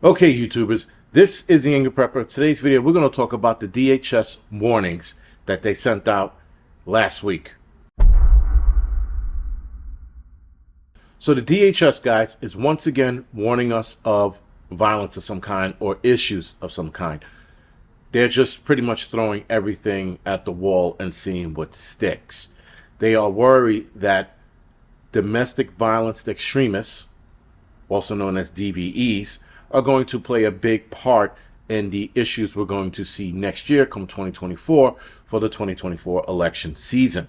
Okay, YouTubers, this is the Angryprepper. Today's video, we're going to talk about the DHS warnings that they sent out last week. So the DHS, guys, is once again warning us of violence of some kind or issues of some kind. They're just pretty much throwing everything at the wall and seeing what sticks. They are worried that domestic violence extremists, also known as DVEs, are going to play a big part in the issues we're going to see next year, come 2024, for the 2024 election season.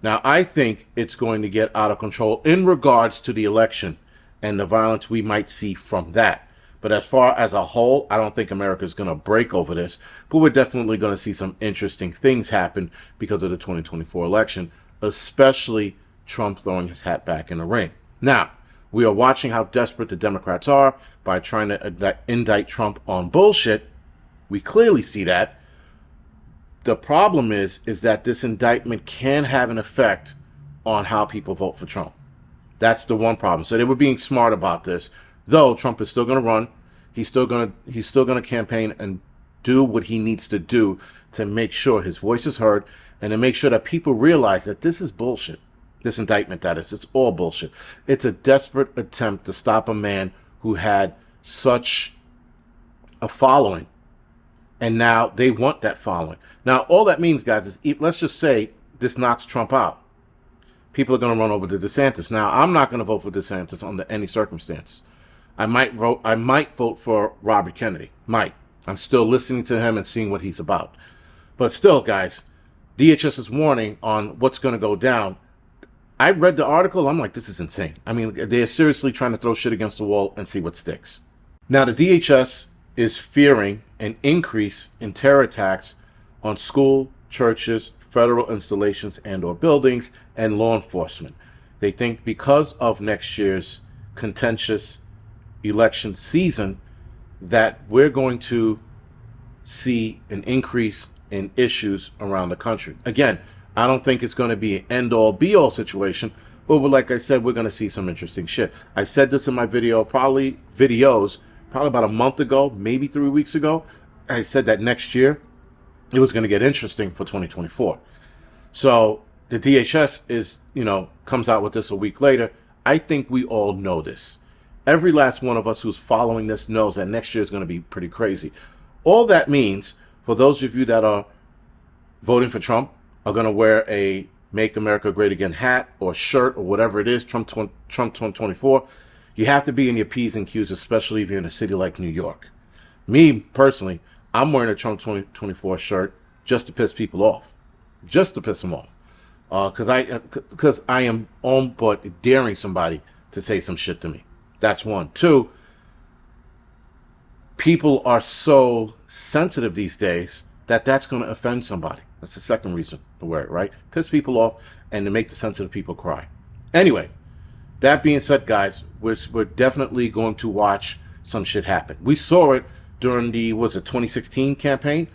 Now, I think it's going to get out of control in regards to the election and the violence we might see from that. But as far as a whole, I don't think America is going to break over this, but we're definitely going to see some interesting things happen because of the 2024 election, especially Trump throwing his hat back in the ring. Now, we are watching how desperate the Democrats are by trying to indict Trump on bullshit. We clearly see that. The problem is that this indictment can have an effect on how people vote for Trump. That's the one problem. So they were being smart about this. Though Trump is still going to run, he's still going to campaign and do what he needs to do to make sure his voice is heard and to make sure that people realize that this is bullshit. This indictment, that is, it's all bullshit. It's a desperate attempt to stop a man who had such a following, and now they want that following. Now, all that means, guys, is let's just say this knocks Trump out. People are going to run over to DeSantis. Now, I'm not going to vote for DeSantis under any circumstance. I might vote for Robert Kennedy. Might. I'm still listening to him and seeing what he's about. But still, guys, DHS is warning on what's going to go down. I read the article. I'm like, this is insane. I mean, they're seriously trying to throw shit against the wall and see what sticks. Now, the DHS is fearing an increase in terror attacks on school, churches, federal installations and or buildings, and law enforcement. They think because of next year's contentious election season that we're going to see an increase in issues around the country. Again, I don't think it's going to be an end-all, be-all situation, but like I said, we're going to see some interesting shit. I said this in my probably about a month ago, maybe 3 weeks ago. I said that next year it was going to get interesting for 2024. So the DHS comes out with this a week later. I think we all know this. Every last one of us who's following this knows that next year is going to be pretty crazy. All that means, for those of you that are voting for Trump, are going to wear a Make America Great Again hat or shirt or whatever it is, Trump 2024, you have to be in your P's and Q's, especially if you're in a city like New York. Me, personally, I'm wearing a Trump 2024 shirt just to piss people off. Just to piss them off. Because I am on but daring somebody to say some shit to me. That's one. Two, people are so sensitive these days that that's going to offend somebody. That's the second reason to wear it, right? Piss people off and to make the sensitive people cry. Anyway, that being said, guys, we're definitely going to watch some shit happen. We saw it during the 2016 campaign,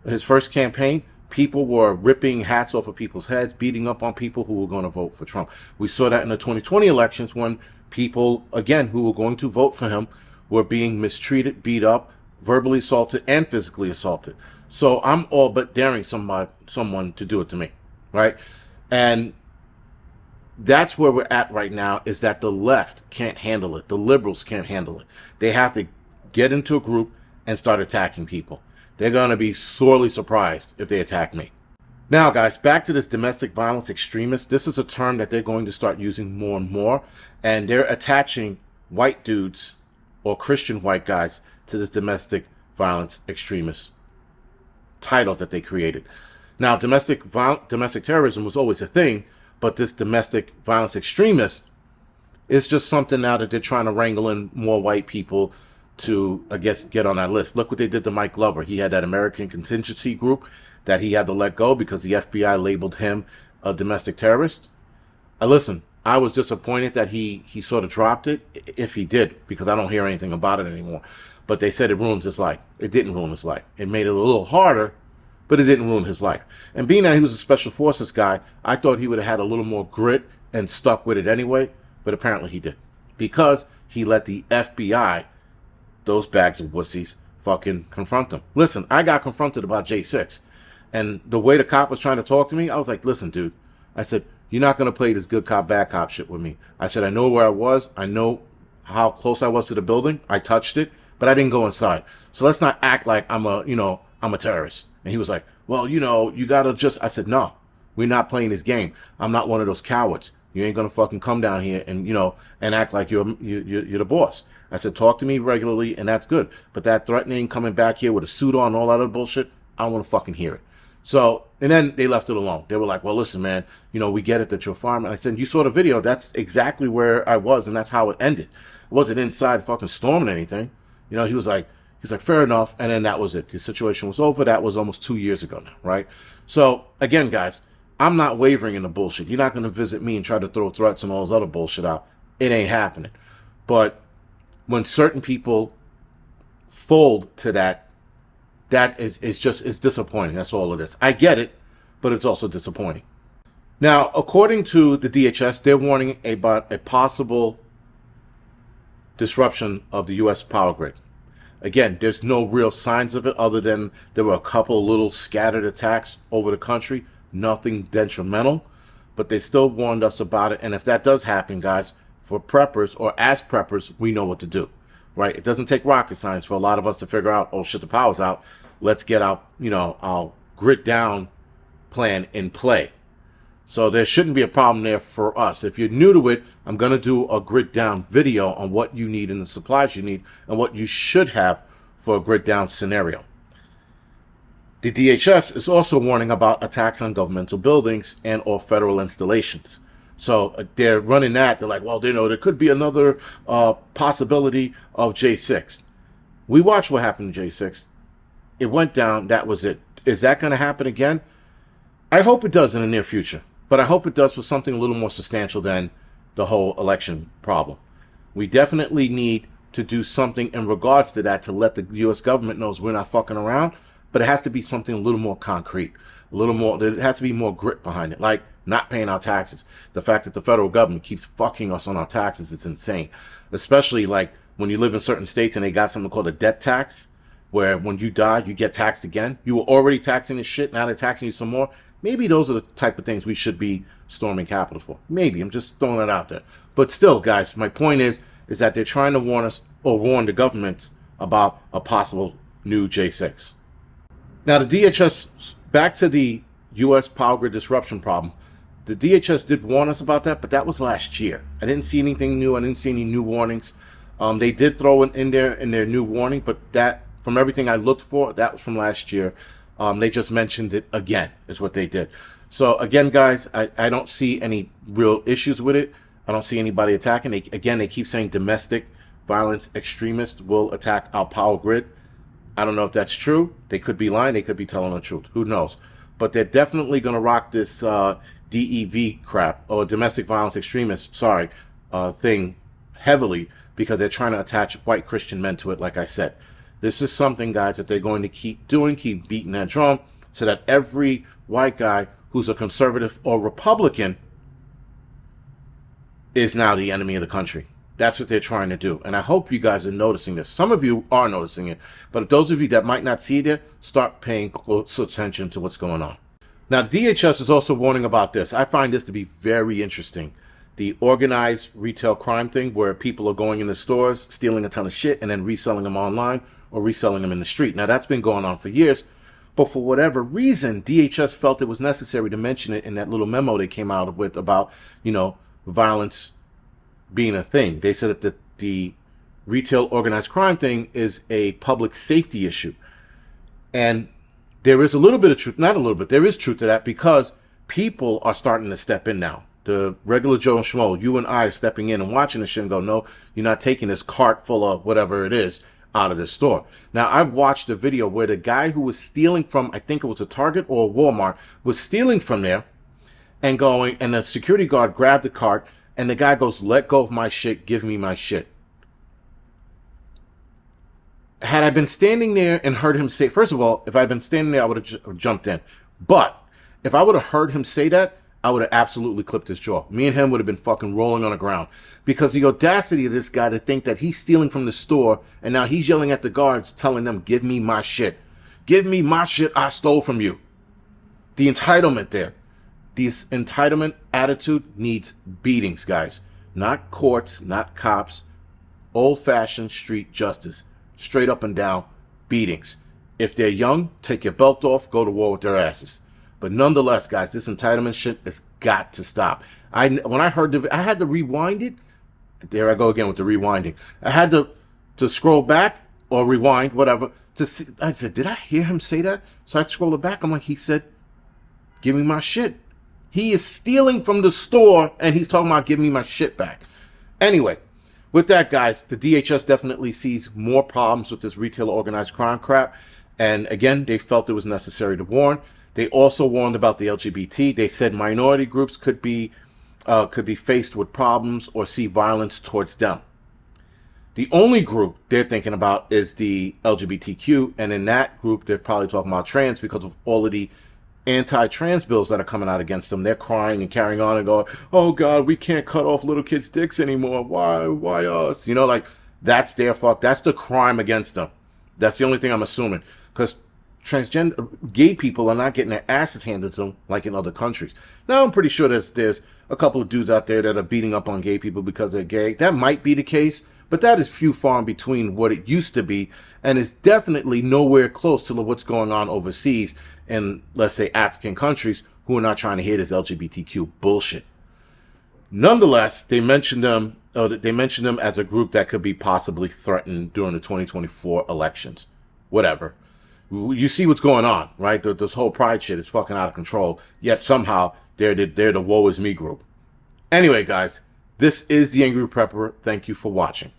his first campaign. People were ripping hats off of people's heads, beating up on people who were going to vote for Trump. We saw that in the 2020 elections when people, again, who were going to vote for him were being mistreated, beat up, verbally assaulted, and physically assaulted. So I'm all but daring someone to do it to me, right? And that's where we're at right now, is that the left can't handle it. The liberals can't handle it. They have to get into a group and start attacking people. They're going to be sorely surprised if they attack me. Now, guys, back to this domestic violence extremist. This is a term that they're going to start using more and more, and they're attaching white dudes or Christian white guys to this domestic violence extremist title that they created. Now, domestic terrorism was always a thing, but this domestic violence extremist is just something now that they're trying to wrangle in more white people to, I guess, get on that list. Look what they did to Mike Glover. He had that American contingency group that he had to let go because the FBI labeled him a domestic terrorist. Listen, I was disappointed that he sort of dropped it, if he did, because I don't hear anything about it anymore. But they said it ruined his life. It didn't ruin his life. It made it a little harder, but it didn't ruin his life. And being that he was a special forces guy, I thought he would have had a little more grit and stuck with it anyway, but apparently he did. Because he let the FBI those bags of wussies fucking confront them. Listen, I got confronted about J6. And the way the cop was trying to talk to me, I was like, listen, dude. I said, you're not going to play this good cop, bad cop shit with me. I said, I know where I was. I know how close I was to the building. I touched it, but I didn't go inside. So let's not act like I'm a terrorist. And he was like, well, you got to just, I said, no, we're not playing this game. I'm not one of those cowards. You ain't going to fucking come down here and, and act like you're the boss. I said, talk to me regularly, and that's good. But that threatening, coming back here with a suit on, all that other bullshit, I don't want to fucking hear it. So, and then they left it alone. They were like, well, listen, man, we get it that you're a fireman. I said, you saw the video. That's exactly where I was, and that's how it ended. It wasn't inside fucking storming anything. He was like, fair enough. And then that was it. The situation was over. That was almost 2 years ago now, right? So, again, guys, I'm not wavering in the bullshit. You're not going to visit me and try to throw threats and all this other bullshit out. It ain't happening. But when certain people fold to that is disappointing. That's all it is. I get it, but it's also disappointing. Now, according to the DHS, they're warning about a possible disruption of the U.S. power grid. Again, there's no real signs of it other than there were a couple little scattered attacks over the country. Nothing detrimental, but they still warned us about it. And if that does happen, guys, for preppers or as preppers, we know what to do, right? It doesn't take rocket science for a lot of us to figure out, oh shit, the power's out. Let's get our grit down plan in play. So there shouldn't be a problem there for us. If you're new to it, I'm going to do a grit down video on what you need and the supplies you need and what you should have for a grit down scenario. The DHS is also warning about attacks on governmental buildings and or federal installations. So they're running that. They're like, well, there could be another possibility of J6. We watched what happened to J6. It went down. That was it. Is that going to happen again? I hope it does in the near future. But I hope it does for something a little more substantial than the whole election problem. We definitely need to do something in regards to that to let the U.S. government knows we're not fucking around. But it has to be something a little more concrete. A little more. There has to be more grit behind it. Like not paying our taxes. The fact that the federal government keeps fucking us on our taxes is insane. Especially like when you live in certain states and they got something called a death tax, where when you die, you get taxed again. You were already taxing this shit, now they're taxing you some more. Maybe those are the type of things we should be storming Capitol for. Maybe. I'm just throwing it out there. But still, guys, my point is that they're trying to warn us or warn the government about a possible new J6. Now, the DHS, back to the U.S. power grid disruption problem, the DHS did warn us about that, but that was last year. I didn't see anything new. I didn't see any new warnings. They did throw it in their new warning, but that, from everything I looked for, that was from last year. They just mentioned it again, is what they did. So, again, guys, I don't see any real issues with it. I don't see anybody attacking. They keep saying domestic violence extremists will attack our power grid. I don't know if that's true. They could be lying. They could be telling the truth. Who knows? But they're definitely going to rock this DEV crap, or domestic violence extremist, thing heavily, because they're trying to attach white Christian men to it, like I said. This is something, guys, that they're going to keep doing, keep beating that drum, so that every white guy who's a conservative or Republican is now the enemy of the country. That's what they're trying to do. And I hope you guys are noticing this. Some of you are noticing it. But those of you that might not see it yet, start paying close attention to what's going on. Now, the DHS is also warning about this. I find this to be very interesting. The organized retail crime thing, where people are going in the stores, stealing a ton of shit, and then reselling them online or reselling them in the street. Now, that's been going on for years. But for whatever reason, DHS felt it was necessary to mention it in that little memo they came out with about, violence being a thing. They said that the retail organized crime thing is a public safety issue. And there is a little bit of truth, not a little bit, there is truth to that, because people are starting to step in now. The regular Joe and Schmo, you and I, are stepping in and watching this shit and go, no, you're not taking this cart full of whatever it is out of the store. Now, I watched a video where the guy who was stealing from, I think it was a Target or a Walmart, was stealing from there and going, and the security guard grabbed the cart, and the guy goes, let go of my shit, give me my shit. Had I been standing there and heard him say, first of all, if I'd been standing there, I would have jumped in. But if I would have heard him say that, I would have absolutely clipped his jaw. Me and him would have been fucking rolling on the ground. Because the audacity of this guy to think that he's stealing from the store and now he's yelling at the guards telling them, give me my shit. Give me my shit I stole from you. The entitlement there. This entitlement attitude needs beatings, guys. Not courts, not cops. Old-fashioned street justice. Straight up and down beatings. If they're young, take your belt off, go to war with their asses. But nonetheless, guys, this entitlement shit has got to stop. When I heard I had to rewind it. There I go again with the rewinding. I had to scroll back or rewind, whatever, to see. I said, did I hear him say that? So I scrolled it back. I'm like, he said, give me my shit. He is stealing from the store, and he's talking about giving me my shit back. Anyway, with that, guys, the DHS definitely sees more problems with this retailer organized crime crap. And again, they felt it was necessary to warn. They also warned about the LGBT. They said minority groups could be faced with problems or see violence towards them. The only group they're thinking about is the LGBTQ, and in that group, they're probably talking about trans because of all of the anti-trans bills that are coming out against them. They're crying and carrying on and going, oh God, we can't cut off little kids' dicks anymore. Why us? You know, like, that's their fuck. That's the crime against them. That's the only thing I'm assuming. Because gay people are not getting their asses handed to them like in other countries. Now, I'm pretty sure there's a couple of dudes out there that are beating up on gay people because they're gay. That might be the case, but that is few far in between what it used to be, and is definitely nowhere close to what's going on overseas in, let's say, African countries who are not trying to hear this LGBTQ bullshit. Nonetheless, they mentioned them as a group that could be possibly threatened during the 2024 elections. Whatever. You see what's going on, right? This whole pride shit is fucking out of control. Yet somehow they're the woe is me group. Anyway, guys, this is the Angry Prepper. Thank you for watching.